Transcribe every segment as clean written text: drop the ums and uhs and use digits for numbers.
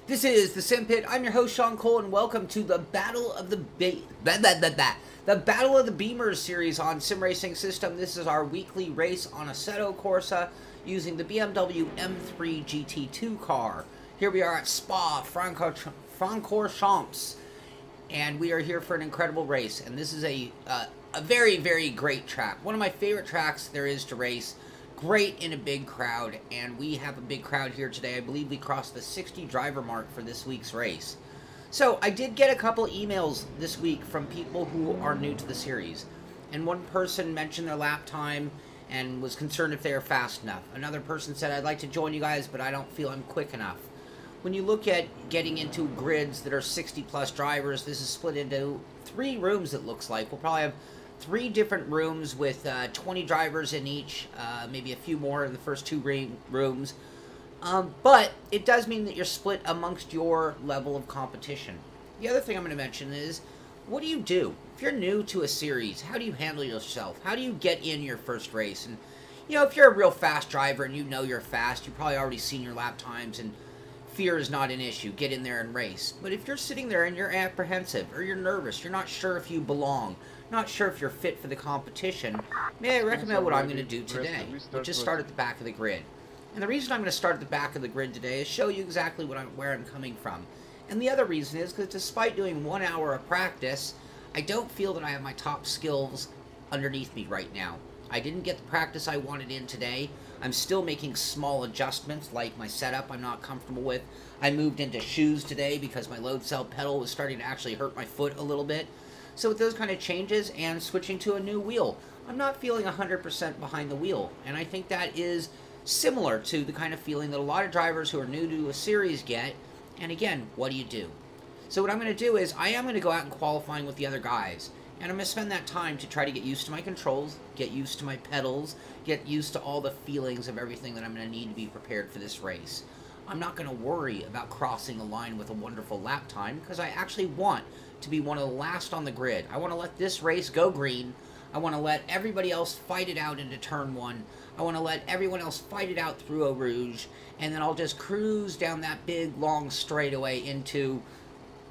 This is the Simpit. I'm your host, Sean Cole, and welcome to the Battle of the Battle of the Beamers series on Sim Racing System. This is our weekly race on Assetto Corsa using the BMW M3 GT2 car. Here we are at Spa Francorchamps, and we are here for an incredible race. And this is a very, very great track. One of my favorite tracks there is to race. Great in a big crowd, and we have a big crowd here today. I believe we crossed the 60 driver mark for this week's race. So I did get a couple emails this week from people who are new to the series, and one person mentioned their lap time and was concerned if they were fast enough. Another person said, I'd like to join you guys, but I don't feel I'm quick enough. When you look at getting into grids that are 60 plus drivers, this is split into 3 rooms, it looks like. We'll probably have 3 different rooms with 20 drivers in each, maybe a few more in the first 2 rooms. But it does mean that you're split amongst your level of competition. The other thing I'm going to mention is, what do you do? If you're new to a series, how do you handle yourself? How do you get in your first race? And, you know, if you're a real fast driver and you know you're fast, you've probably already seen your lap times and fear is not an issue. Get in there and race. But if you're sitting there and you're apprehensive or you're nervous, you're not sure if you belong, not sure if you're fit for the competition, may I recommend what I'm going to do today, which is start at the back of the grid. And the reason I'm going to start at the back of the grid today is show you exactly where I'm coming from. And the other reason is because despite doing 1 hour of practice, I don't feel that I have my top skills underneath me right now. I didn't get the practice I wanted in today. I'm still making small adjustments, like my setup I'm not comfortable with. I moved into shoes today because my load cell pedal was starting to actually hurt my foot a little bit. So with those kind of changes and switching to a new wheel, I'm not feeling 100% behind the wheel. And I think that is similar to the kind of feeling that a lot of drivers who are new to a series get. And again, what do you do? So what I'm going to do is I am going to go out and qualifying with the other guys. And I'm going to spend that time to try to get used to my controls, get used to my pedals, get used to all the feelings of everything that I'm going to need to be prepared for this race. I'm not going to worry about crossing the line with a wonderful lap time because I actually want to be one of the last on the grid. I want to let this race go green. I want to let everybody else fight it out into turn 1. I want to let everyone else fight it out through Eau Rouge, and then I'll just cruise down that big long straightaway into,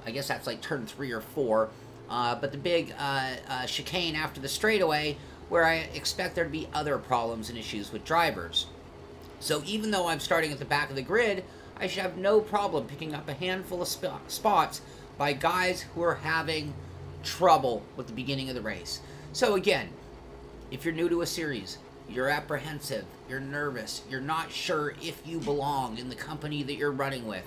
I guess that's like turn 3 or 4, but the big chicane after the straightaway where I expect there to be other problems and issues with drivers. So even though I'm starting at the back of the grid, I should have no problem picking up a handful of spots by guys who are having trouble with the beginning of the race. So again, if you're new to a series, you're apprehensive, you're nervous, you're not sure if you belong in the company that you're running with,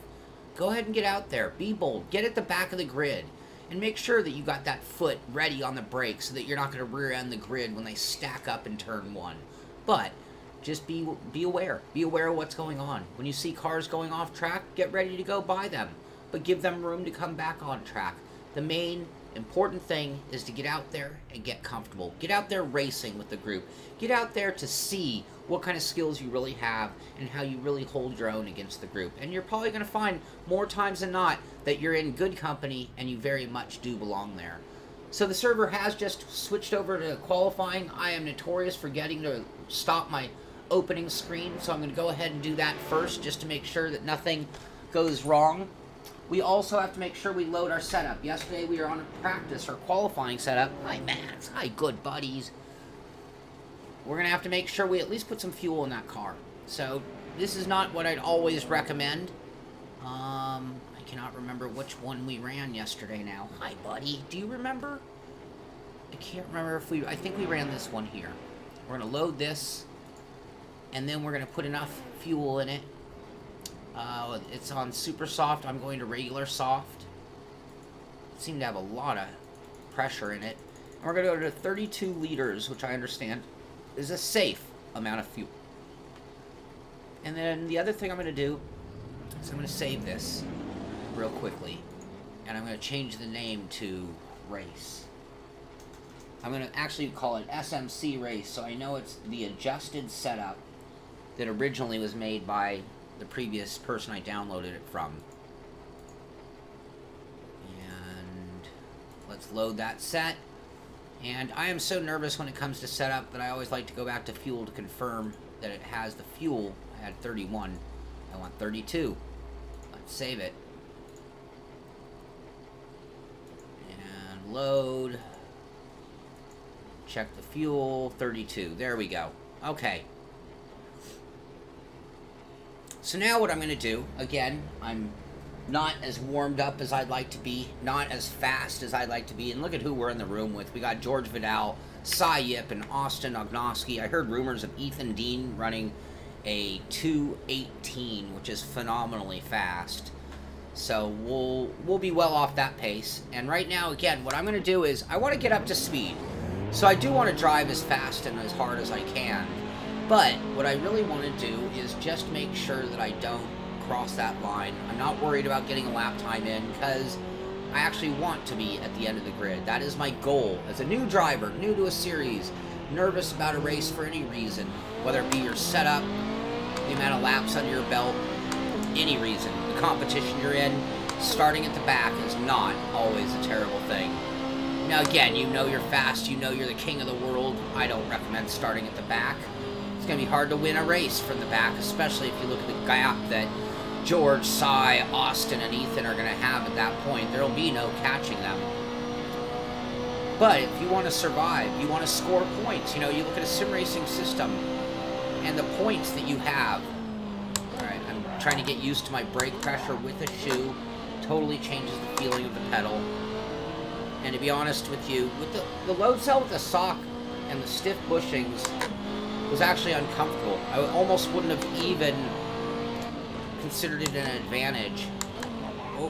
go ahead and get out there. Be bold. Get at the back of the grid. And make sure that you got that foot ready on the brake so that you're not going to rear end the grid when they stack up in turn 1. But just be aware. Be aware of what's going on. When you see cars going off track, get ready to go by them. But give them room to come back on track. The main important thing is to get out there and get comfortable. Get out there racing with the group. Get out there to see what kind of skills you really have and how you really hold your own against the group. And you're probably going to find more times than not that you're in good company and you very much do belong there. So the server has just switched over to qualifying. I am notorious for getting to stop my opening screen, so I'm going to go ahead and do that first just to make sure that nothing goes wrong. We also have to make sure we load our setup. Yesterday we were on a practice or qualifying setup. Hi, Max. Hi, good buddies. We're going to have to make sure we at least put some fuel in that car. So this is not what I'd always recommend. I cannot remember which one we ran yesterday now. Hi, buddy. Do you remember? I can't remember if I think we ran this one here. We're going to load this, and then we're going to put enough fuel in it. It's on super soft. I'm going to regular soft. It seemed to have a lot of pressure in it. And we're going to go to 32 liters, which I understand is a safe amount of fuel. And then the other thing I'm going to do is I'm going to save this real quickly. And I'm going to change the name to Race. I'm going to actually call it SMC Race, so I know it's the adjusted setup that originally was made by the previous person I downloaded it from. And let's load that set. And I am so nervous when it comes to setup that I always like to go back to fuel to confirm that it has the fuel. I had 31. I want 32. Let's save it. load. Check the fuel. 32. There we go. Okay. So now what I'm going to do, again, I'm not as warmed up as I'd like to be, not as fast as I'd like to be, and look at who we're in the room with. We got George Vidal, Cy Yip, and Austin Ognoski. I heard rumors of Ethan Dean running a 2:18, which is phenomenally fast. So we'll be well off that pace. And right now, again, what I'm going to do is I want to get up to speed. So I do want to drive as fast and as hard as I can. But what I really want to do is just make sure that I don't cross that line. I'm not worried about getting a lap time in because I actually want to be at the end of the grid. That is my goal. As a new driver, new to a series, nervous about a race for any reason, whether it be your setup, the amount of laps under your belt, any reason. The competition you're in, starting at the back is not always a terrible thing. Now again, you know you're fast, you know you're the king of the world. I don't recommend starting at the back. It's going to be hard to win a race from the back, especially if you look at the gap that George, Cy, Austin, and Ethan are going to have at that point. There will be no catching them. But if you want to survive, you want to score points. You know, you look at a sim racing system and the points that you have. Alright, I'm trying to get used to my brake pressure with a shoe. Totally changes the feeling of the pedal. And to be honest with you, with the load cell with the sock and the stiff bushings was actually uncomfortable. I almost wouldn't have even considered it an advantage. Oh.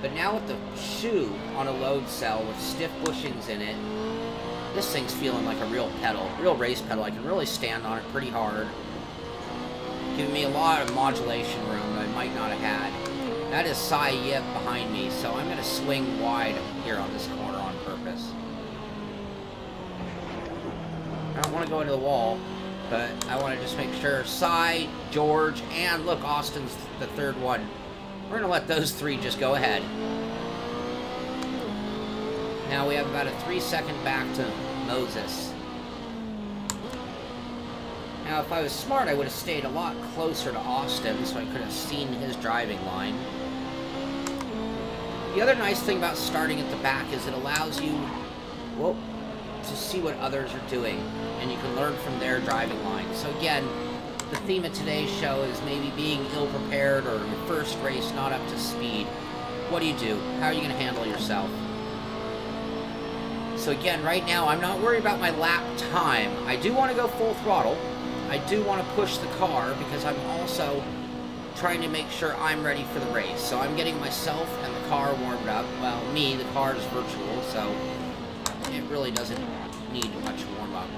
But now with the shoe on a load cell with stiff bushings in it, this thing's feeling like a real pedal, real race pedal. I can really stand on it pretty hard. Giving me a lot of modulation room that I might not have had. That is Cy Yip behind me, so I'm going to swing wide here on this corner on purpose. I don't want to go into the wall, but I want to just make sure Cy, George, and look, Austin's the third one. We're going to let those three just go ahead. Now we have about a 3-second back to Moses. Now if I was smart, I would have stayed a lot closer to Austin so I could have seen his driving line. The other nice thing about starting at the back is it allows you, whoa, to see what others are doing, and you can learn from their driving line. So again, the theme of today's show is maybe being ill-prepared or your first race not up to speed. What do you do? How are you going to handle yourself? So again, right now, I'm not worried about my lap time. I do want to go full throttle. I do want to push the car because I'm also trying to make sure I'm ready for the race. So I'm getting myself and the car warmed up. Well, me, the car is virtual, so it really doesn't need much warm-up.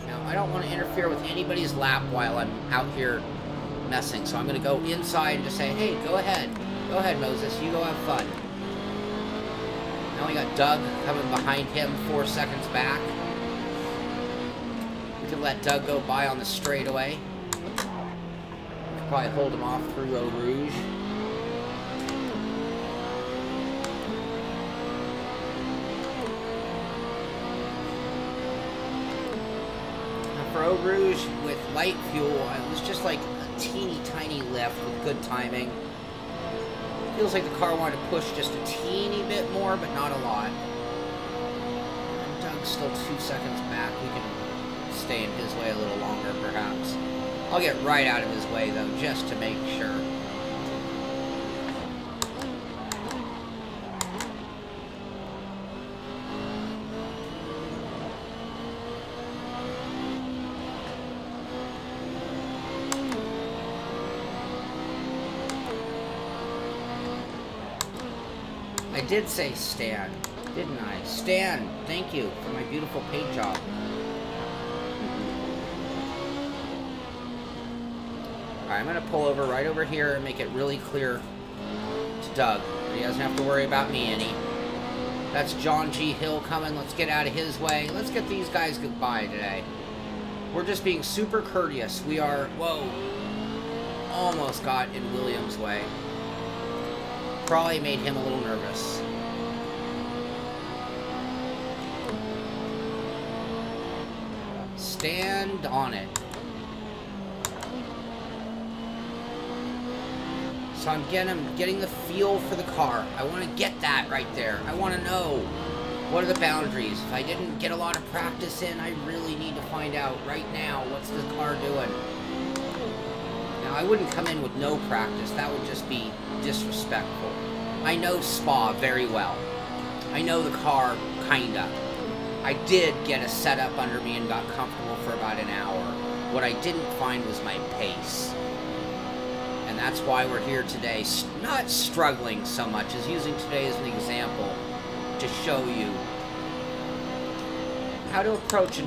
Now, I don't want to interfere with anybody's lap while I'm out here messing, so I'm going to go inside and just say, hey, go ahead. Go ahead, Moses. You go have fun. Now we got Doug coming behind him 4 seconds back. We can let Doug go by on the straightaway. We could probably hold him off through Eau Rouge. Now for Eau Rouge with light fuel, it was just like a teeny tiny lift with good timing. Feels like the car wanted to push just a teeny bit more, but not a lot. And Doug's still 2 seconds back. We can stay in his way a little longer, perhaps. I'll get right out of his way, though, just to make sure. I did say Stan, didn't I? Stan, thank you for my beautiful paint job. Alright, I'm going to pull over right over here and make it really clear to Doug. He doesn't have to worry about me any. That's John G. Hill coming. Let's get out of his way. Let's get these guys goodbye today. We're just being super courteous. We are, whoa, almost got in William's way. Probably made him a little nervous. Stand on it. So I'm getting the feel for the car. I want to get that right there. I want to know what are the boundaries. If I didn't get a lot of practice in, I really need to find out right now what's the car doing. Now, I wouldn't come in with no practice. That would just be disrespectful. I know Spa very well. I know the car, kinda. I did get a setup under me and got comfortable for about an hour. What I didn't find was my pace. And that's why we're here today. Not struggling so much as using today as an example to show you how to approach a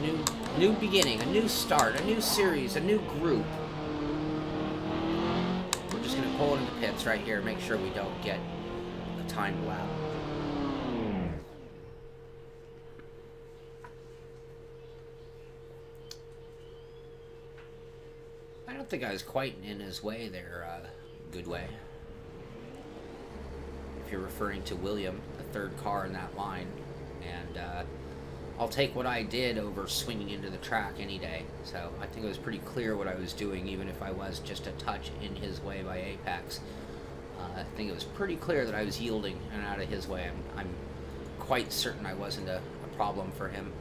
new beginning, a new start, a new series, a new group. We're just going to pull into the pits right here, make sure we don't get a timed lap. I don't think I was quite in his way there, good way. If you're referring to William, the third car in that line. And I'll take what I did over swinging into the track any day. So I think it was pretty clear what I was doing, even if I was just a touch in his way by Apex. I think it was pretty clear that I was yielding and out of his way. I'm quite certain I wasn't a problem for him.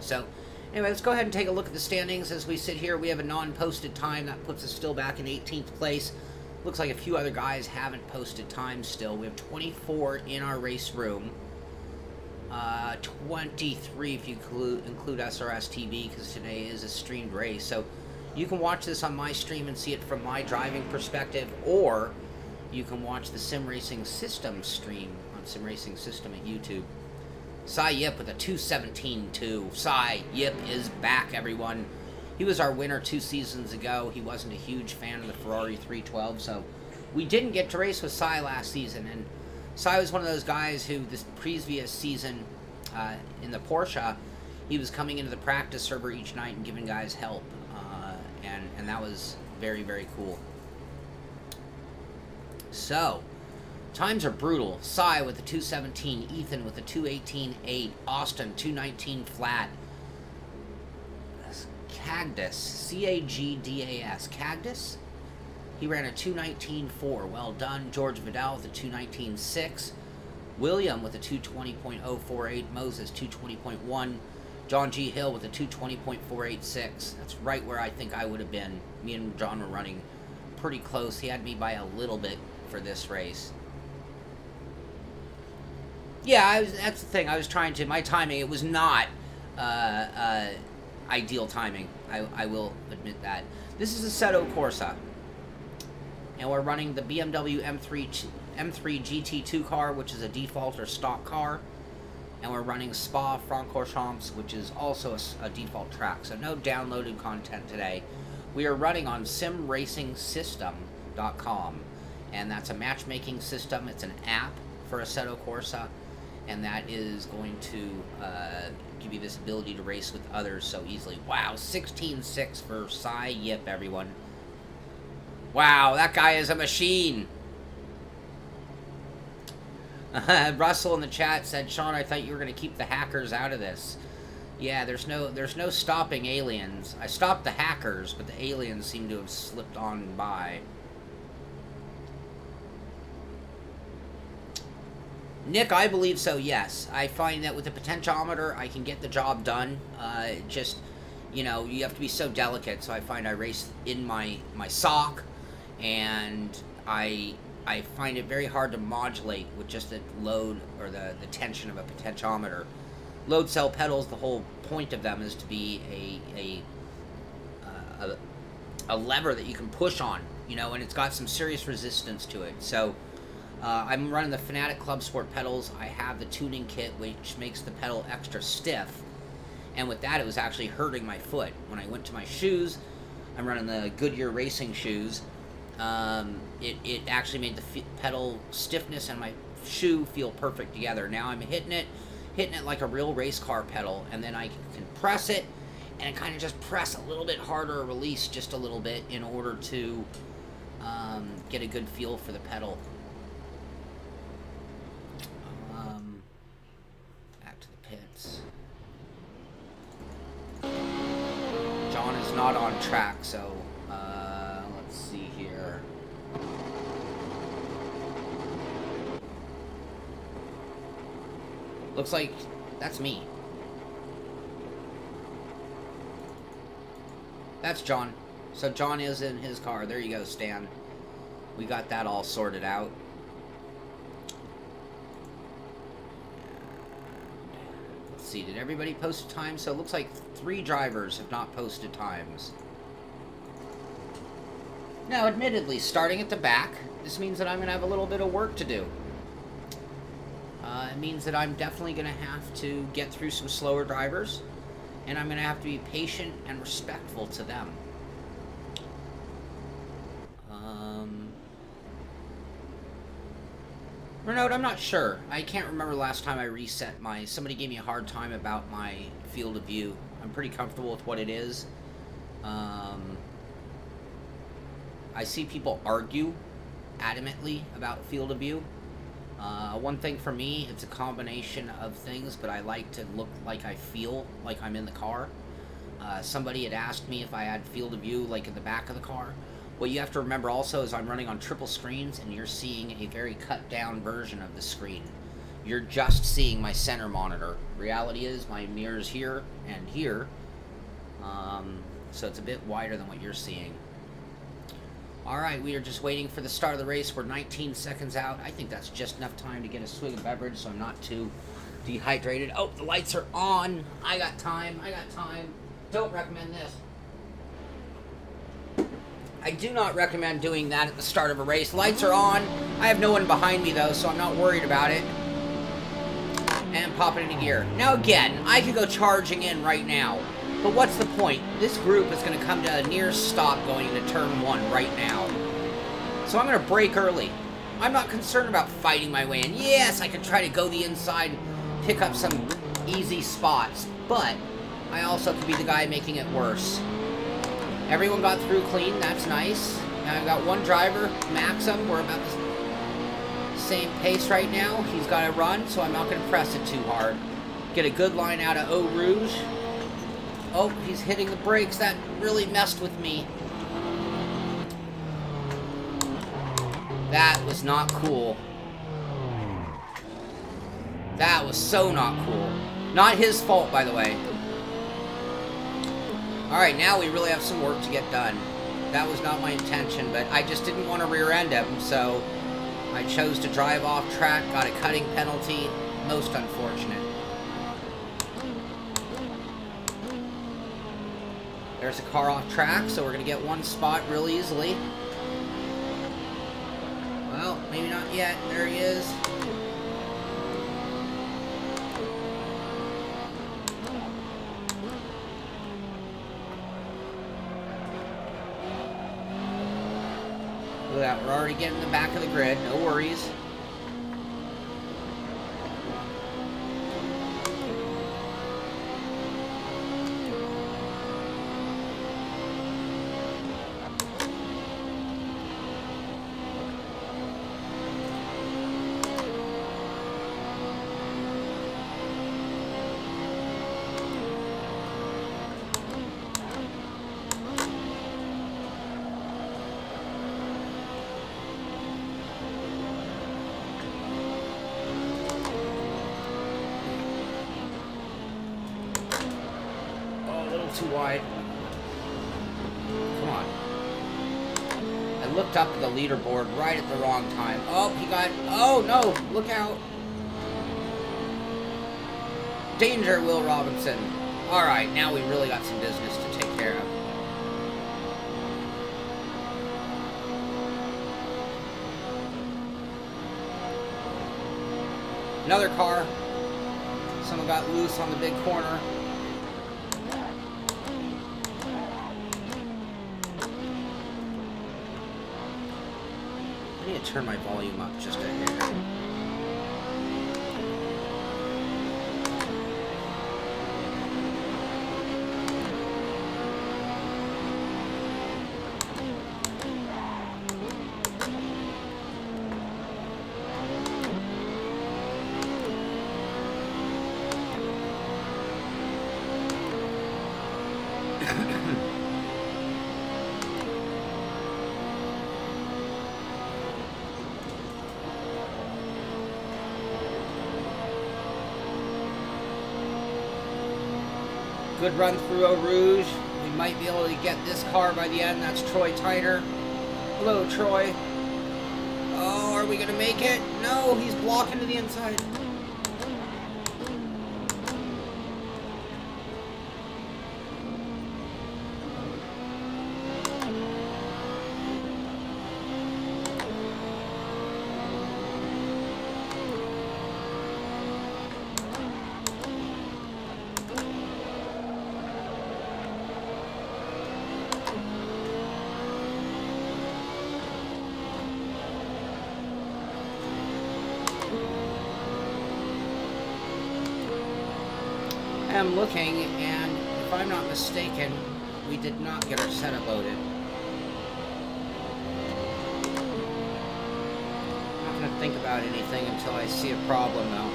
So anyway, let's go ahead and take a look at the standings as we sit here. We have a non-posted time. That puts us still back in 18th place. Looks like a few other guys haven't posted times still. We have 24 in our race room. 23 if you include SRS TV, because today is a streamed race. So you can watch this on my stream and see it from my driving perspective, or you can watch the Sim Racing System stream on Sim Racing System at YouTube. Cy Yip with a 2:17.2. Cy Yip is back, everyone. He was our winner 2 seasons ago. He wasn't a huge fan of the Ferrari 312, so we didn't get to race with Cy last season. And Cy was one of those guys who, this previous season in the Porsche, he was coming into the practice server each night and giving guys help. And that was very, very cool. So times are brutal. Cy with a 2:17, Ethan with a 2:18.8, Austin 2:19 flat. Cagdas, C-A-G-D-A-S, Cagdas. He ran a 2:19.4. Well done. George Vidal with a 2:19.6. William with a 2:20.048. Moses 2:20.1. John G. Hill with a 2:20.486. That's right where I think I would have been. Me and John were running pretty close. He had me by a little bit for this race. Yeah, that's the thing. I was trying to... My timing, it was not ideal timing. I will admit that. This is Assetto Corsa. And we're running the BMW M3 GT2 car, which is a default or stock car. And we're running Spa Francorchamps, which is also a default track. So no downloaded content today. We are running on simracingsystem.com. And that's a matchmaking system. It's an app for Assetto Corsa. And that is going to give you this ability to race with others so easily. Wow, 16.6 for Cy Yip, everyone. Wow, that guy is a machine. Russell in the chat said, Sean, I thought you were going to keep the hackers out of this. Yeah, there's no stopping aliens. I stopped the hackers, but the aliens seem to have slipped on by. Nick, I believe so, yes. I find that with the potentiometer, I can get the job done. Just, you know, you have to be so delicate, so I find I race in my sock, and I find it very hard to modulate with just the load or the tension of a potentiometer. Load cell pedals, the whole point of them is to be a lever that you can push on, you know, and it's got some serious resistance to it. So I'm running the Fanatic Club Sport pedals. I have the tuning kit, which makes the pedal extra stiff. And with that, it was actually hurting my foot. When I went to my shoes, I'm running the Goodyear racing shoes. It actually made the pedal stiffness and my shoe feel perfect together. Now I'm hitting it like a real race car pedal, and then I can press it and kind of just press a little bit harder, release just a little bit in order to get a good feel for the pedal. Back to the pits. John is not on track, so let's see here. Looks like that's me. That's John. So John is in his car. There you go, Stan. We got that all sorted out. Let's see, did everybody post a time? So it looks like 3 drivers have not posted times. Now, admittedly, starting at the back, this means that I'm going to have a little bit of work to do. It means that I'm definitely going to have to get through some slower drivers, and I'm going to have to be patient and respectful to them. Renaud, I'm not sure. I can't remember last time I reset my... Somebody gave me a hard time about my field of view. I'm pretty comfortable with what it is. I see people argue adamantly about field of view. One thing for me, it's a combination of things, but I like to look like I feel like I'm in the car. Somebody had asked me if I had field of view like in the back of the car. What you have to remember also is I'm running on triple screens, and you're seeing a very cut down version of the screen. You're just seeing my center monitor. Reality is my mirror's here and here, so it's a bit wider than what you're seeing. Alright, we are just waiting for the start of the race. We're 19 seconds out. I think that's just enough time to get a swig of beverage so I'm not too dehydrated. Oh, the lights are on. I got time. I got time. Don't recommend this. I do not recommend doing that at the start of a race. Lights are on. I have no one behind me, though, so I'm not worried about it. And pop it into gear. Now, again, I could go charging in right now. But what's the point? This group is going to come to a near stop going into turn 1 right now. So I'm going to brake early. I'm not concerned about fighting my way in. Yes, I could try to go the inside, pick up some easy spots. But I also could be the guy making it worse. Everyone got through clean. That's nice. Now I've got one driver, Maxim. We're about the same pace right now. He's got to run, so I'm not going to press it too hard. Get a good line out of Eau Rouge. Oh, he's hitting the brakes. That really messed with me. That was not cool. That was so not cool. Not his fault, by the way. Alright, now we really have some work to get done. That was not my intention, but I just didn't want to rear-end him, so I chose to drive off track, got a cutting penalty. Most unfortunate. There's a car off track, so we're going to get one spot real easily. Well, maybe not yet. There he is. Look at that, we're already getting the back of the grid, no worries. Too wide. Come on. I looked up at the leaderboard right at the wrong time. Oh, he got... Oh, no! Look out! Danger, Will Robinson. Alright, now we really got some business to take care of. Another car. Someone got loose on the big corner. I need to turn my volume up just a hair. Good run through Eau Rouge. We might be able to get this car by the end. That's Troy Tyner. Hello, Troy. Oh, are we going to make it? No, he's blocking to the inside. I'm looking, and if I'm not mistaken, we did not get our setup loaded. I'm not going to think about anything until I see a problem, though.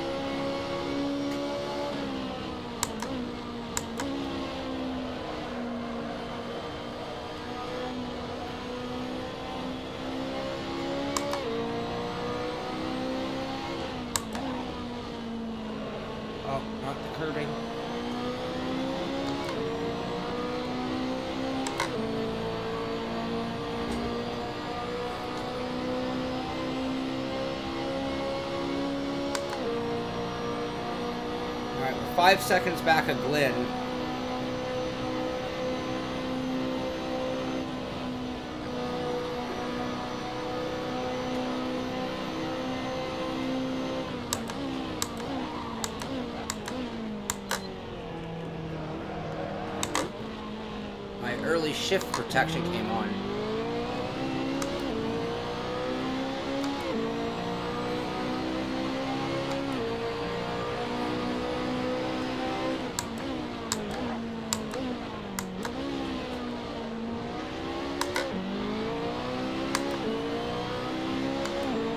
Oh, not the curbing. Alright, we're 5 seconds back of Glenn. My early shift protection came on.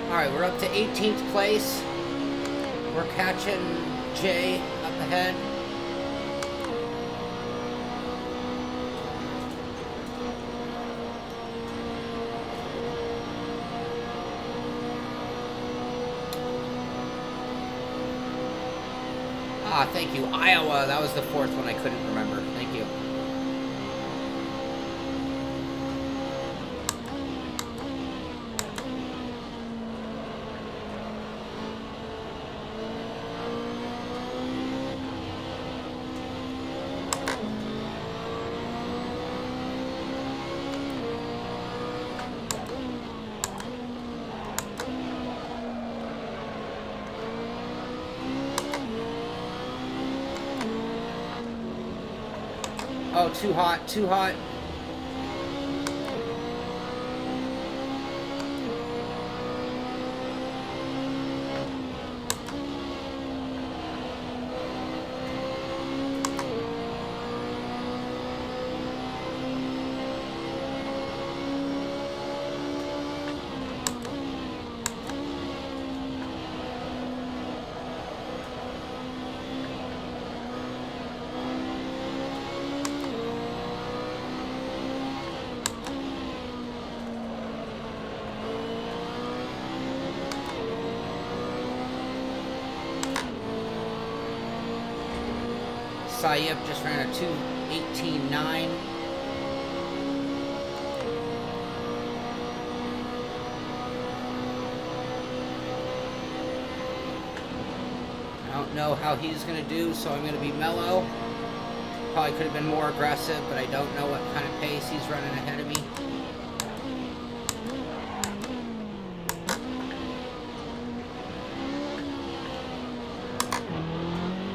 Alright, we're up to 18th place. We're catching Jay up ahead. Ah, thank you. Iowa, that was the fourth one I couldn't remember. Thank you. Oh, too hot, too hot. Sayep just ran a 2:18.9. I don't know how he's going to do, so I'm going to be mellow. Probably could have been more aggressive, but I don't know what kind of pace he's running ahead of me.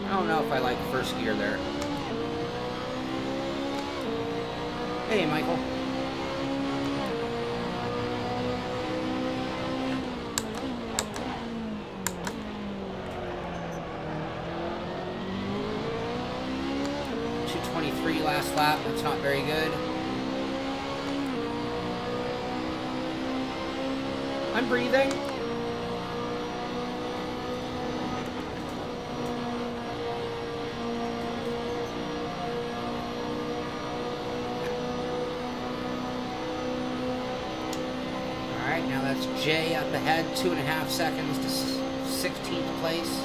I don't know if I like first gear there. Hey, Michael. .223 last lap. That's not very good. I'm breathing. Now that's Jay up ahead, 2.5 seconds to 16th place.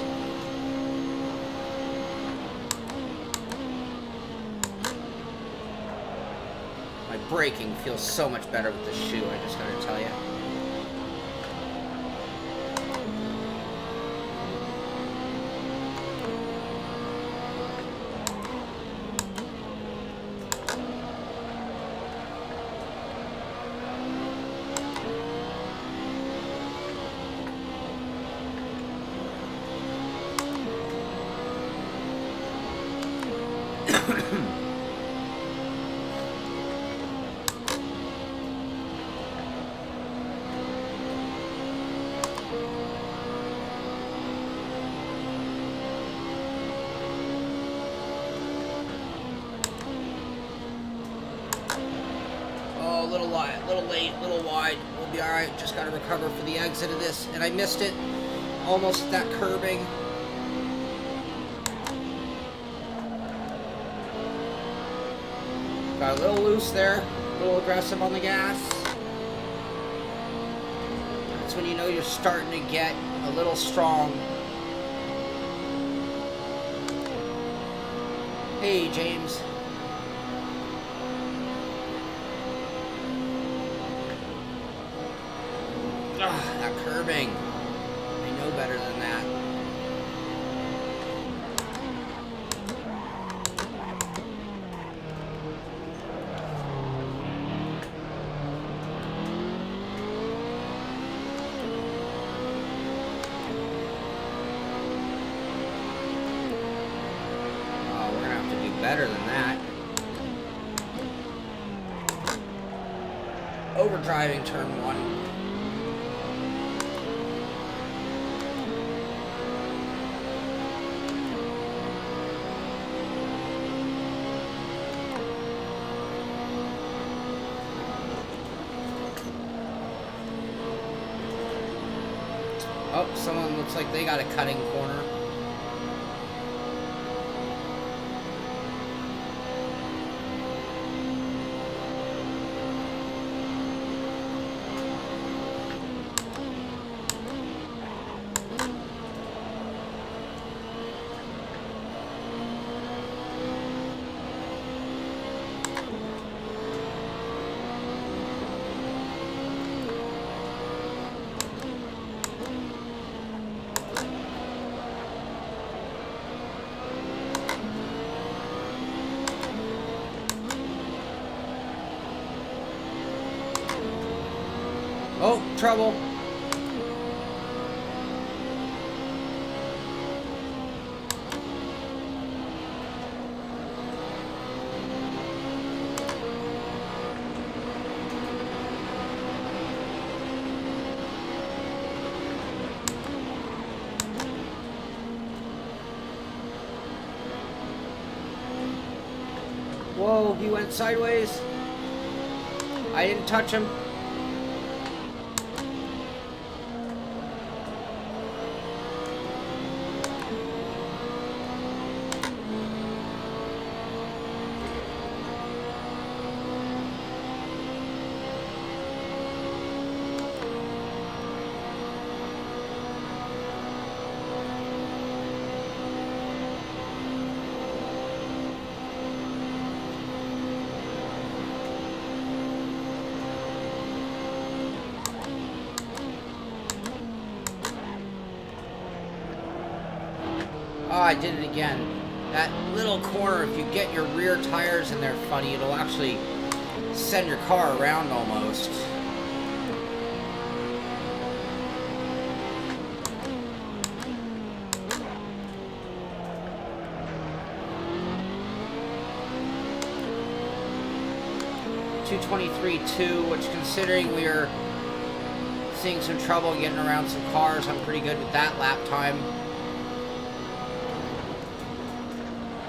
braking feels so much better with this shoe, I just gotta tell you. Little late, little wide. We'll be alright. Just got to recover for the exit of this. And I missed it. Almost that curbing. Got a little loose there. A little aggressive on the gas. That's when you know you're starting to get a little strong. Hey, James. That curbing. I know better than that. Oh, we're gonna have to do better than that. Overdriving turn 1. Oh, someone looks like they got a cutting corner. Oh, trouble. Whoa, he went sideways. I didn't touch him. Oh, I did it again. That little corner, if you get your rear tires in there funny, it'll actually send your car around almost. .223.2, which considering we are seeing some trouble getting around some cars, I'm pretty good with that lap time.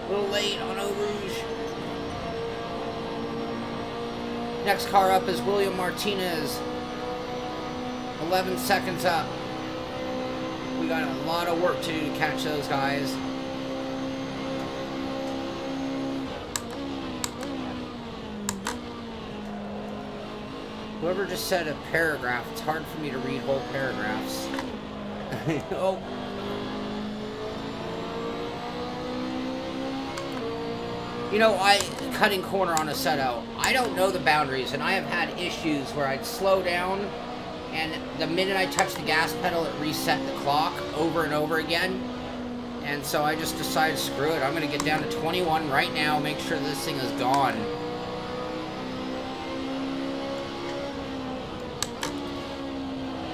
A little late on Eau Rouge. Next car up is William Martinez. 11 seconds up. We got a lot of work to do to catch those guys. Whoever just said a paragraph, it's hard for me to read whole paragraphs. Oh. You know, cutting corner on Assetto, I don't know the boundaries, and I have had issues where I'd slow down, and the minute I touch the gas pedal, it reset the clock over and over again. And so I just decided, screw it, I'm going to get down to 21 right now, make sure this thing is gone.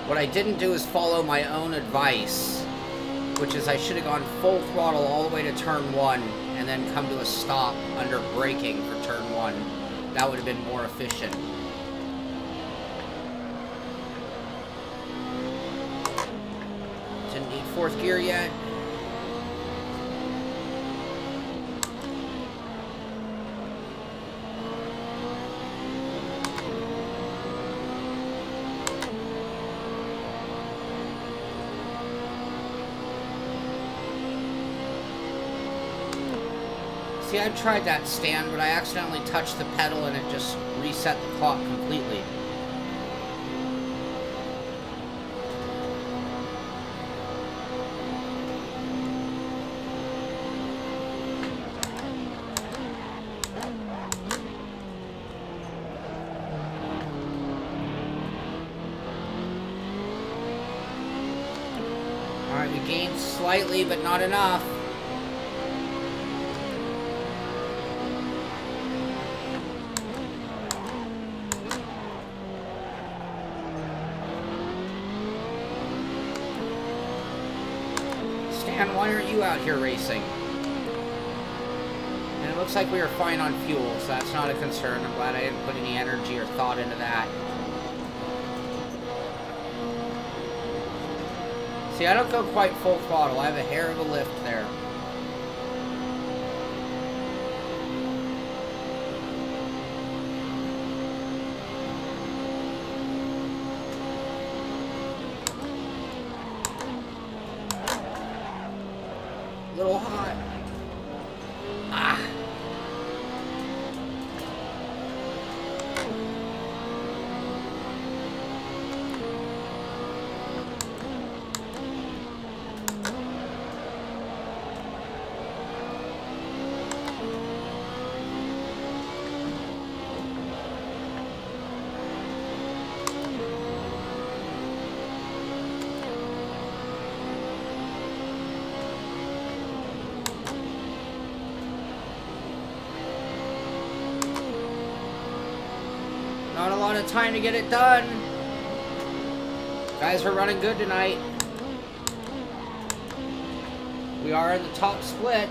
What I didn't do is follow my own advice, which is I should have gone full throttle all the way to turn 1, and then come to a stop under braking for turn 1. That would have been more efficient. Didn't need 4th gear yet. See, I tried that stand, but I accidentally touched the pedal and it just reset the clock completely. Alright, we gained slightly, but not enough. Why aren't you out here racing? And it looks like we are fine on fuel, so that's not a concern. I'm glad I didn't put any energy or thought into that. See, I don't go quite full throttle. I have a hair of a lift there. Little hot. Ah. Not a lot of time to get it done. Guys are running good tonight. We are in the top split.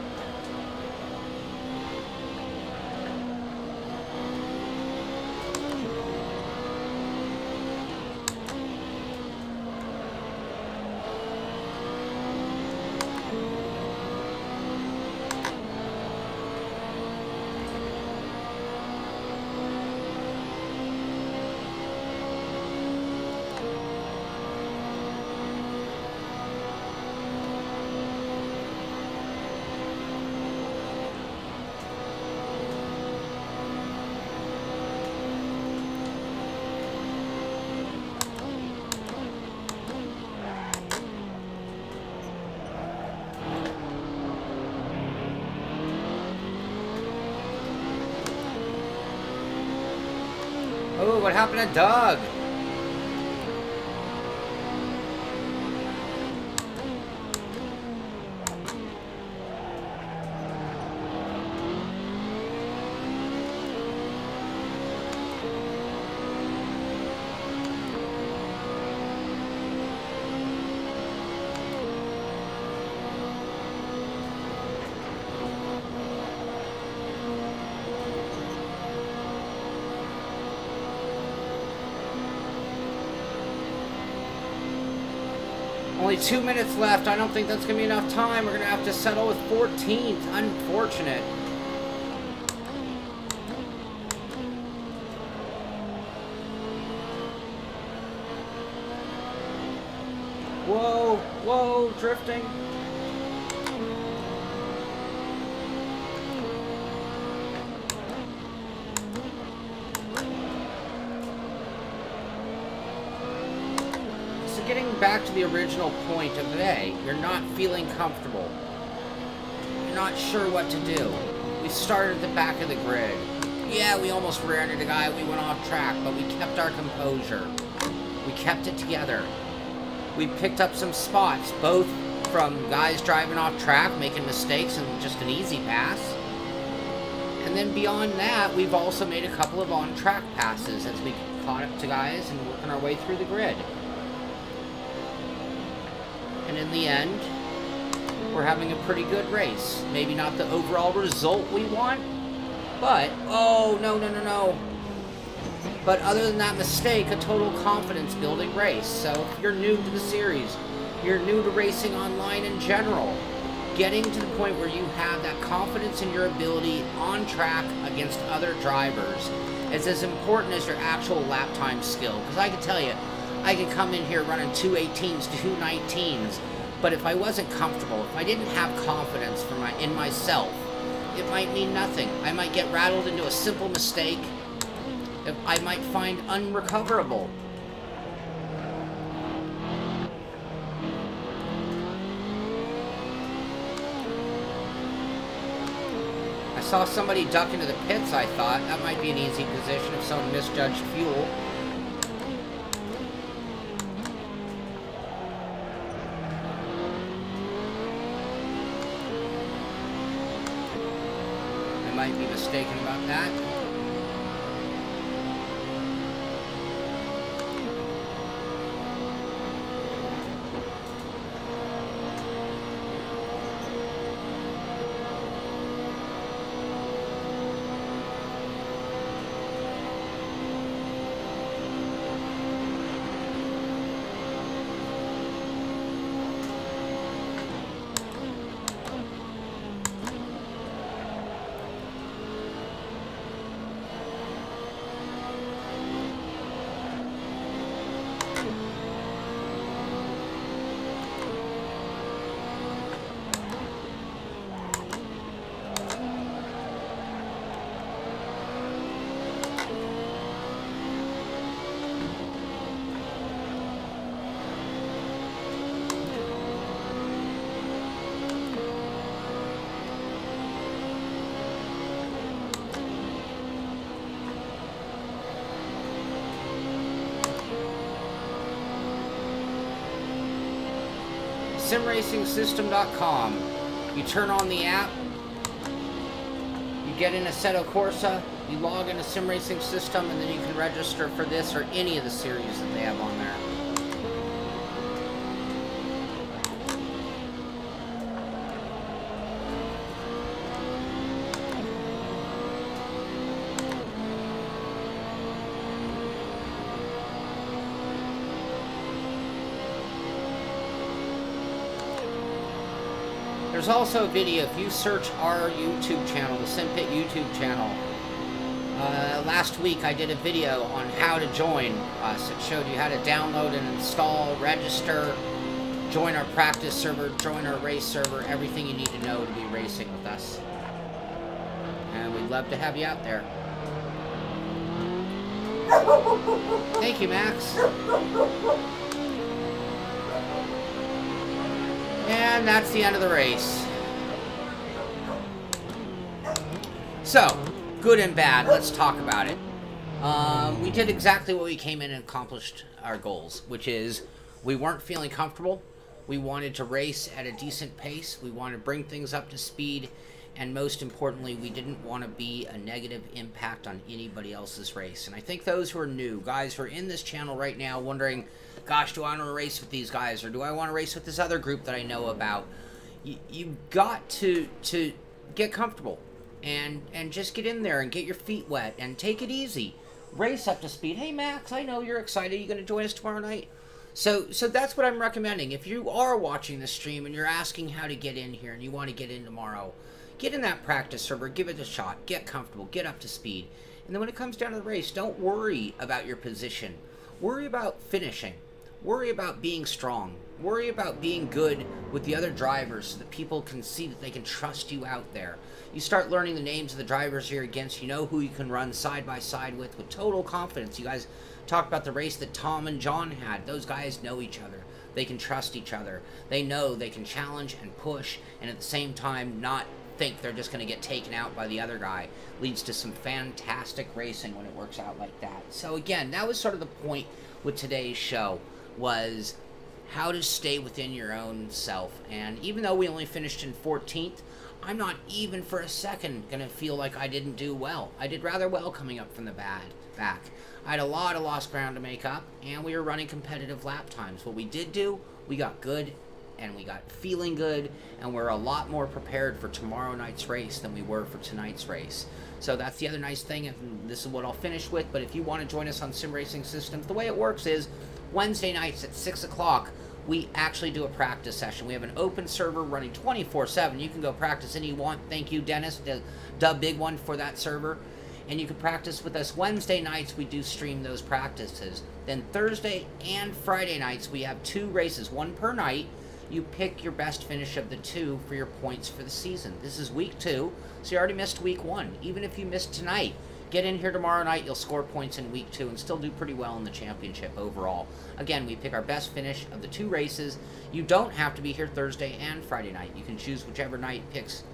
Oh, what happened to Doug? Only 2 minutes left. I don't think that's going to be enough time. We're going to have to settle with 14th. Unfortunate. Whoa, whoa, drifting. Getting back to the original point of the day, you're not feeling comfortable. You're not sure what to do. We started at the back of the grid. Yeah, we almost rear-ended a guy. We went off track, but we kept our composure. We kept it together. We picked up some spots, both from guys driving off track, making mistakes, and just an easy pass. And then beyond that, we've also made a couple of on-track passes as we caught up to guys and working our way through the grid. And in the end, we're having a pretty good race. Maybe not the overall result we want, but, oh, no. But other than that mistake, a total confidence building race. So if you're new to the series, you're new to racing online in general, getting to the point where you have that confidence in your ability on track against other drivers is as important as your actual lap time skill. Because I can tell you, I can come in here running 218s, 219s, but if I wasn't comfortable, if I didn't have confidence in myself, it might mean nothing. I might get rattled into a simple mistake that I might find unrecoverable. I saw somebody duck into the pits, I thought. That might be an easy position if someone misjudged fuel. I might be mistaken about that. simracingsystem.com. You turn on the app, you get in Assetto Corsa, you log into Sim Racing System, and then you can register for this or any of the series that they have on there. There's also a video, if you search our YouTube channel, the Simpit YouTube channel. Last week I did a video on how to join us. It showed you how to download and install, register, join our practice server, join our race server, everything you need to know to be racing with us. And we'd love to have you out there. Thank you, Max. And that's the end of the race. So, good and bad, let's talk about it. We did exactly what we came in and accomplished our goals, which is we weren't feeling comfortable. We wanted to race at a decent pace. We wanted to bring things up to speed. And most importantly, we didn't want to be a negative impact on anybody else's race. And I think those who are new, guys who are in this channel right now wondering, gosh, do I want to race with these guys, or do I want to race with this other group that I know about? You've got to get comfortable and just get in there and get your feet wet and take it easy. Race up to speed. Hey, Max, I know you're excited. Are you going to join us tomorrow night? So that's what I'm recommending. If you are watching this stream and you're asking how to get in here and you want to get in tomorrow, get in that practice server, give it a shot, get comfortable, get up to speed. And then when it comes down to the race, don't worry about your position. Worry about finishing. Worry about being strong. Worry about being good with the other drivers so that people can see that they can trust you out there. You start learning the names of the drivers you're against. You know who you can run side by side with total confidence. You guys talked about the race that Tom and John had. Those guys know each other. They can trust each other. They know they can challenge and push and at the same time not think they're just going to get taken out by the other guy. Leads to some fantastic racing when it works out like that. So again, that was sort of the point with today's show, was how to stay within your own self. And even though we only finished in 14th, I'm not even for a second going to feel like I didn't do well. I did rather well coming up from the back. I had a lot of lost ground to make up, and we were running competitive lap times. What we did do, we got good, and we got feeling good, and we're a lot more prepared for tomorrow night's race than we were for tonight's race. So that's the other nice thing, and this is what I'll finish with. But if you want to join us on Sim Racing Systems, the way it works is Wednesday nights at 6 o'clock, we actually do a practice session. We have an open server running 24/7. You can go practice any you want. Thank you, Dennis, the big one, for that server. And you can practice with us. Wednesday nights, we do stream those practices. Then Thursday and Friday nights, we have 2 races, 1 per night. You pick your best finish of the 2 for your points for the season. This is week 2, so you already missed week 1. Even if you missed tonight, get in here tomorrow night, you'll score points in week 2 and still do pretty well in the championship overall. Again, we pick our best finish of the 2 races. You don't have to be here Thursday and Friday night. You can choose whichever night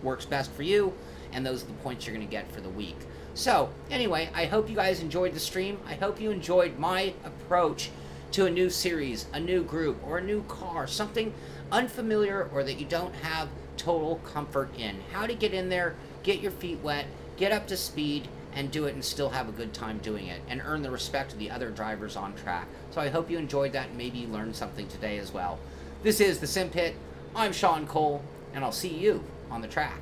works best for you, and those are the points you're going to get for the week. So, anyway, I hope you guys enjoyed the stream. I hope you enjoyed my approach to a new series, a new group, or a new car, something unfamiliar or that you don't have total comfort in. How to get in there, get your feet wet, get up to speed, and do it and still have a good time doing it, and earn the respect of the other drivers on track. So I hope you enjoyed that, and maybe you learned something today as well. This is the Simpit. I'm Shaun Cole, and I'll see you on the track.